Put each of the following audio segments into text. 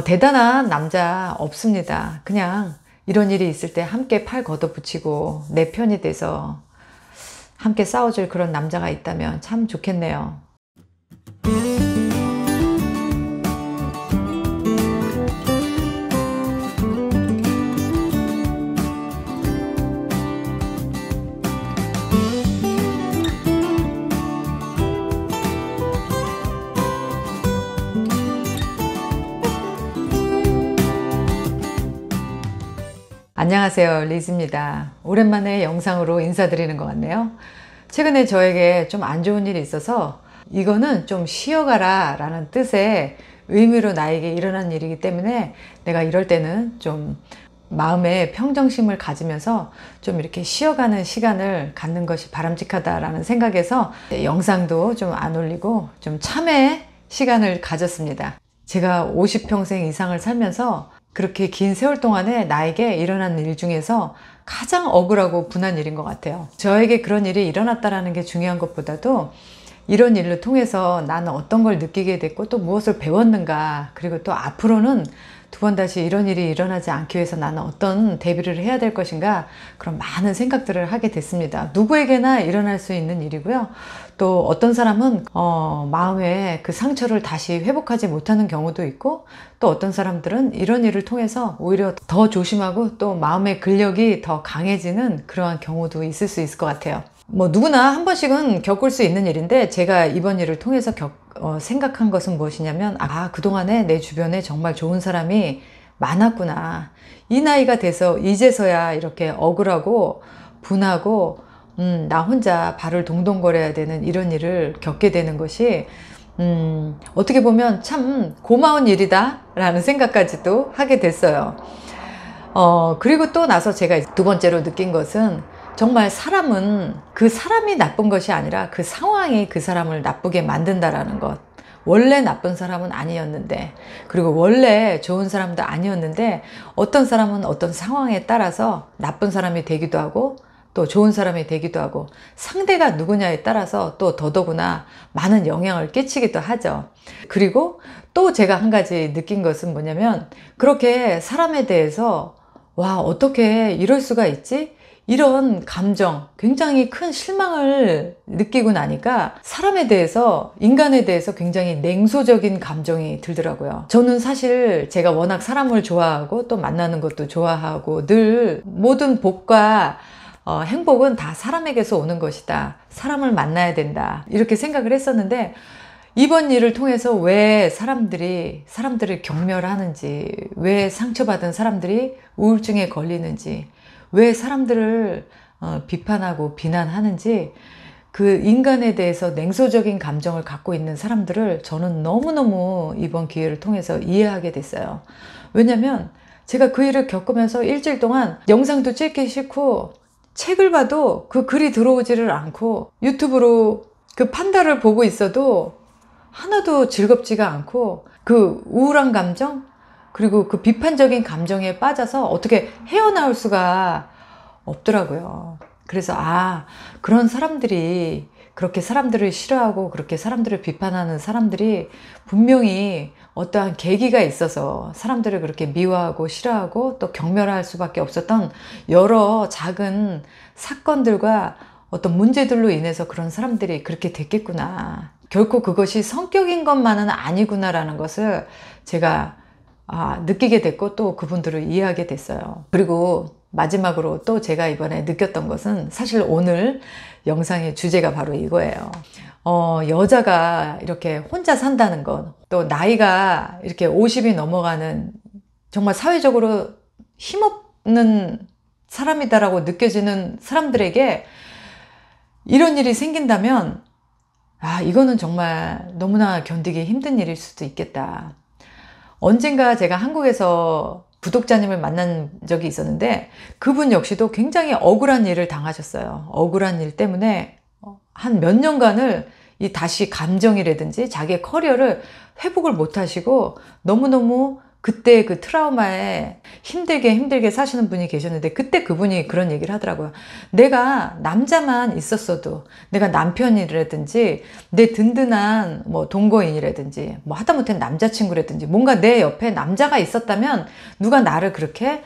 대단한 남자 없습니다. 그냥 이런 일이 있을 때 함께 팔 걷어붙이고 내 편이 돼서 함께 싸워줄 그런 남자가 있다면 참 좋겠네요. 안녕하세요, 리즈입니다. 오랜만에 영상으로 인사드리는 것 같네요. 최근에 저에게 좀 안 좋은 일이 있어서 이거는 좀 쉬어가라 라는 뜻의 의미로 나에게 일어난 일이기 때문에 내가 이럴 때는 좀 마음의 평정심을 가지면서 좀 이렇게 쉬어가는 시간을 갖는 것이 바람직하다라는 생각에서 영상도 좀 안 올리고 좀 참회의 시간을 가졌습니다. 제가 50평생 이상을 살면서 그렇게 긴 세월 동안에 나에게 일어난 일 중에서 가장 억울하고 분한 일인 것 같아요. 저에게 그런 일이 일어났다는 게 중요한 것보다도 이런 일을 통해서 나는 어떤 걸 느끼게 됐고 또 무엇을 배웠는가, 그리고 또 앞으로는 두 번 다시 이런 일이 일어나지 않기 위해서 나는 어떤 대비를 해야 될 것인가, 그런 많은 생각들을 하게 됐습니다. 누구에게나 일어날 수 있는 일이고요. 또 어떤 사람은 마음의 그 상처를 다시 회복하지 못하는 경우도 있고, 또 어떤 사람들은 이런 일을 통해서 오히려 더 조심하고 또 마음의 근력이 더 강해지는 그러한 경우도 있을 수 있을 것 같아요. 누구나 한 번씩은 겪을 수 있는 일인데, 제가 이번 일을 통해서 생각한 것은 무엇이냐면, 그동안에 내 주변에 정말 좋은 사람이 많았구나. 이 나이가 돼서 이제서야 이렇게 억울하고 분하고 나 혼자 발을 동동거려야 되는 이런 일을 겪게 되는 것이 어떻게 보면 참 고마운 일이다 라는 생각까지도 하게 됐어요. 그리고 또 나서 제가 두 번째로 느낀 것은, 정말 사람은 그 사람이 나쁜 것이 아니라 그 상황이 그 사람을 나쁘게 만든다라는 것. 원래 나쁜 사람은 아니었는데, 그리고 원래 좋은 사람도 아니었는데, 어떤 사람은 어떤 상황에 따라서 나쁜 사람이 되기도 하고 또 좋은 사람이 되기도 하고, 상대가 누구냐에 따라서 또 더더구나 많은 영향을 끼치기도 하죠. 그리고 또 제가 한 가지 느낀 것은 뭐냐면, 그렇게 사람에 대해서 와, 어떻게 이럴 수가 있지? 이런 감정, 굉장히 큰 실망을 느끼고 나니까 사람에 대해서, 인간에 대해서 굉장히 냉소적인 감정이 들더라고요. 저는 사실 제가 워낙 사람을 좋아하고 또 만나는 것도 좋아하고, 늘 모든 복과 행복은 다 사람에게서 오는 것이다. 사람을 만나야 된다. 이렇게 생각을 했었는데, 이번 일을 통해서 왜 사람들을 경멸하는지, 왜 상처받은 사람들이 우울증에 걸리는지, 왜 사람들을 비판하고 비난하는지, 그 인간에 대해서 냉소적인 감정을 갖고 있는 사람들을 저는 너무너무 이번 기회를 통해서 이해하게 됐어요. 왜냐면 제가 그 일을 겪으면서 일주일 동안 영상도 찍기 싫고, 책을 봐도 그 글이 들어오지를 않고, 유튜브로 그 판다를 보고 있어도 하나도 즐겁지가 않고, 그 우울한 감정, 그리고 그 비판적인 감정에 빠져서 어떻게 헤어나올 수가 없더라고요. 그래서 그런 사람들이, 그렇게 사람들을 싫어하고 그렇게 사람들을 비판하는 사람들이 분명히 어떠한 계기가 있어서 사람들을 그렇게 미워하고 싫어하고 또 경멸할 수밖에 없었던 여러 작은 사건들과 어떤 문제들로 인해서 그런 사람들이 그렇게 됐겠구나. 결코 그것이 성격인 것만은 아니구나라는 것을 제가 느끼게 됐고, 또 그분들을 이해하게 됐어요. 그리고 마지막으로 또 제가 이번에 느꼈던 것은, 사실 오늘 영상의 주제가 바로 이거예요. 여자가 이렇게 혼자 산다는 것, 또 나이가 이렇게 50이 넘어가는 정말 사회적으로 힘없는 사람이다라고 느껴지는 사람들에게 이런 일이 생긴다면, 이거는 정말 너무나 견디기 힘든 일일 수도 있겠다. 언젠가 제가 한국에서 구독자님을 만난 적이 있었는데, 그분 역시도 굉장히 억울한 일을 당하셨어요. 억울한 일 때문에 한 몇 년간을 다시 감정이라든지 자기의 커리어를 회복을 못 하시고 너무너무 그때 그 트라우마에 힘들게 사시는 분이 계셨는데, 그때 그분이 그런 얘기를 하더라고요. 내가 남자만 있었어도, 내가 남편이라든지 내 든든한 뭐 동거인이라든지 뭐 하다못해 남자친구라든지 뭔가 내 옆에 남자가 있었다면 누가 나를 그렇게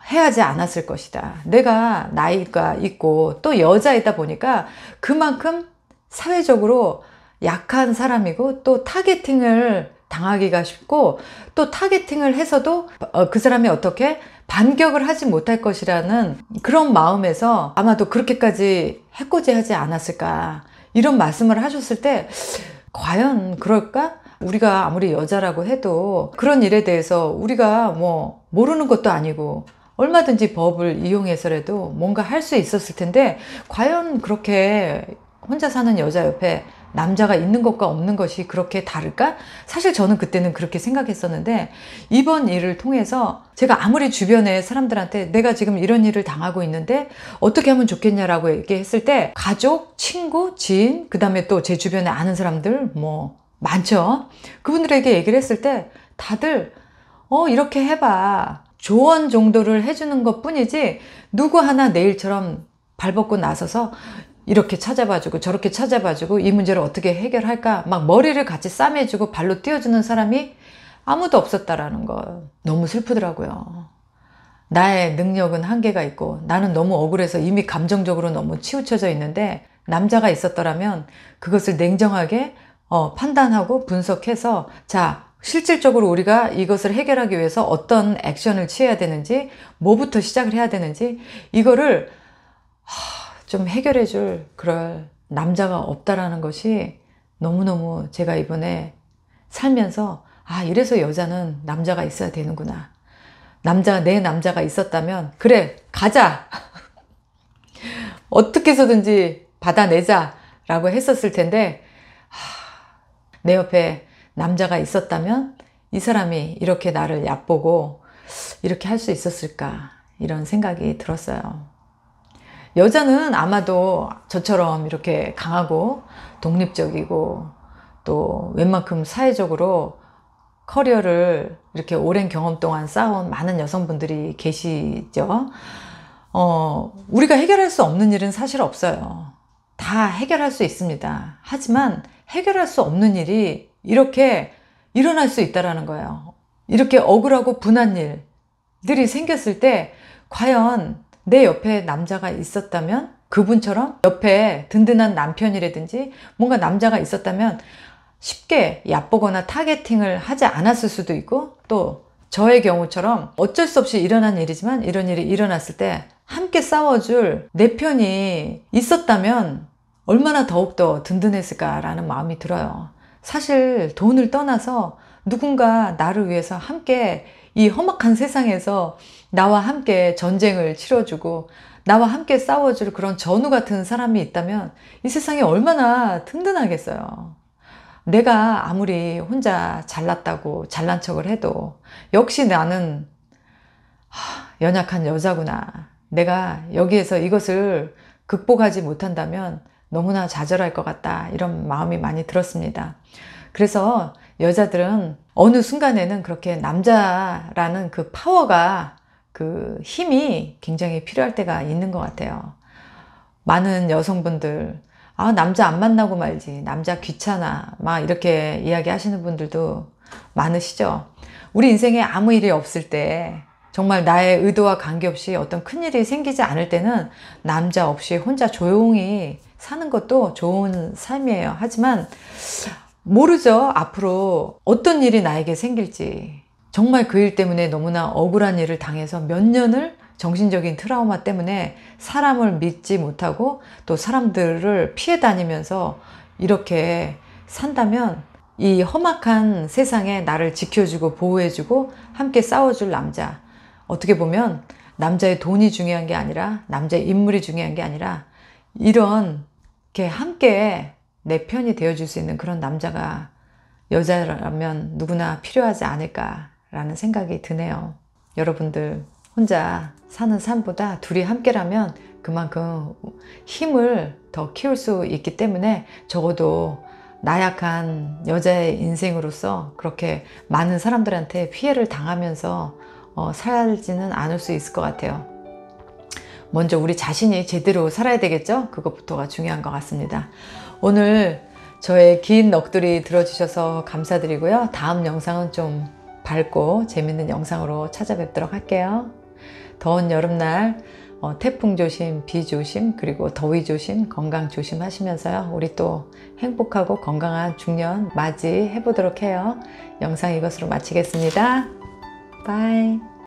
해하지 않았을 것이다. 내가 나이가 있고 또 여자이다 보니까 그만큼 사회적으로 약한 사람이고, 또 타겟팅을 당하기가 쉽고, 또 타겟팅을 해서도 그 사람이 어떻게 반격을 하지 못할 것이라는 그런 마음에서 아마도 그렇게까지 해코지하지 않았을까, 이런 말씀을 하셨을 때 과연 그럴까? 우리가 아무리 여자라고 해도 그런 일에 대해서 우리가 뭐 모르는 것도 아니고 얼마든지 법을 이용해서라도 뭔가 할 수 있었을 텐데, 과연 그렇게 혼자 사는 여자 옆에 남자가 있는 것과 없는 것이 그렇게 다를까? 사실 저는 그때는 그렇게 생각했었는데, 이번 일을 통해서 제가 아무리 주변에 사람들한테 내가 지금 이런 일을 당하고 있는데 어떻게 하면 좋겠냐라고 얘기했을 때, 가족, 친구, 지인, 그 다음에 또 제 주변에 아는 사람들 뭐 많죠. 그분들에게 얘기를 했을 때 다들 이렇게 해봐, 조언 정도를 해주는 것 뿐이지, 누구 하나 내일처럼 발벗고 나서서 이렇게 찾아봐주고 저렇게 찾아봐주고 이 문제를 어떻게 해결할까 막 머리를 같이 싸매주고 발로 띄워주는 사람이 아무도 없었다라는 거, 너무 슬프더라고요. 나의 능력은 한계가 있고 나는 너무 억울해서 이미 감정적으로 너무 치우쳐져 있는데, 남자가 있었더라면 그것을 냉정하게 판단하고 분석해서, 자, 실질적으로 우리가 이것을 해결하기 위해서 어떤 액션을 취해야 되는지, 뭐부터 시작을 해야 되는지, 이거를 좀 해결해 줄 그럴 남자가 없다라는 것이 너무너무 제가 이번에 살면서, 이래서 여자는 남자가 있어야 되는구나. 내 남자가 있었다면, 그래, 가자. 어떻게 해서든지 받아내자 라고 했었을 텐데, 내 옆에 남자가 있었다면 이 사람이 이렇게 나를 얕보고 이렇게 할 수 있었을까, 이런 생각이 들었어요. 여자는 아마도 저처럼 이렇게 강하고 독립적이고 또 웬만큼 사회적으로 커리어를 이렇게 오랜 경험 동안 쌓아온 많은 여성분들이 계시죠. 우리가 해결할 수 없는 일은 사실 없어요. 다 해결할 수 있습니다. 하지만 해결할 수 없는 일이 이렇게 일어날 수 있다는 거예요. 이렇게 억울하고 분한 일들이 생겼을 때, 과연 내 옆에 남자가 있었다면, 그분처럼 옆에 든든한 남편이라든지 뭔가 남자가 있었다면 쉽게 얕보거나 타겟팅을 하지 않았을 수도 있고, 또 저의 경우처럼 어쩔 수 없이 일어난 일이지만 이런 일이 일어났을 때 함께 싸워줄 내 편이 있었다면 얼마나 더욱더 든든했을까라는 마음이 들어요. 사실 돈을 떠나서 누군가 나를 위해서 함께 이 험악한 세상에서 나와 함께 전쟁을 치러주고 나와 함께 싸워줄 그런 전우 같은 사람이 있다면 이 세상이 얼마나 든든하겠어요. 내가 아무리 혼자 잘났다고 잘난 척을 해도 역시 나는 연약한 여자구나. 내가 여기에서 이것을 극복하지 못한다면 너무나 좌절할 것 같다, 이런 마음이 많이 들었습니다. 그래서 여자들은 어느 순간에는 그렇게 남자라는 그 파워가, 그 힘이 굉장히 필요할 때가 있는 것 같아요. 많은 여성분들, 남자 안 만나고 말지, 남자 귀찮아, 막 이렇게 이야기 하시는 분들도 많으시죠. 우리 인생에 아무 일이 없을 때, 정말 나의 의도와 관계없이 어떤 큰일이 생기지 않을 때는 남자 없이 혼자 조용히 사는 것도 좋은 삶이에요. 하지만 모르죠, 앞으로 어떤 일이 나에게 생길지. 정말 그 일 때문에 너무나 억울한 일을 당해서 몇 년을 정신적인 트라우마 때문에 사람을 믿지 못하고 또 사람들을 피해 다니면서 이렇게 산다면, 이 험악한 세상에 나를 지켜주고 보호해주고 함께 싸워줄 남자, 어떻게 보면 남자의 돈이 중요한 게 아니라, 남자의 인물이 중요한 게 아니라, 이렇게 함께 내 편이 되어줄 수 있는 그런 남자가 여자라면 누구나 필요하지 않을까라는 생각이 드네요. 여러분들 혼자 사는 삶보다 둘이 함께라면 그만큼 힘을 더 키울 수 있기 때문에 적어도 나약한 여자의 인생으로서 그렇게 많은 사람들한테 피해를 당하면서 살지는 않을 수 있을 것 같아요. 먼저 우리 자신이 제대로 살아야 되겠죠? 그것부터가 중요한 것 같습니다. 오늘 저의 긴 넋두리 들어주셔서 감사드리고요. 다음 영상은 좀 밝고 재밌는 영상으로 찾아뵙도록 할게요. 더운 여름날 태풍 조심, 비 조심, 그리고 더위 조심, 건강 조심하시면서요. 우리 또 행복하고 건강한 중년 맞이해 보도록 해요. 영상 이것으로 마치겠습니다. 바이.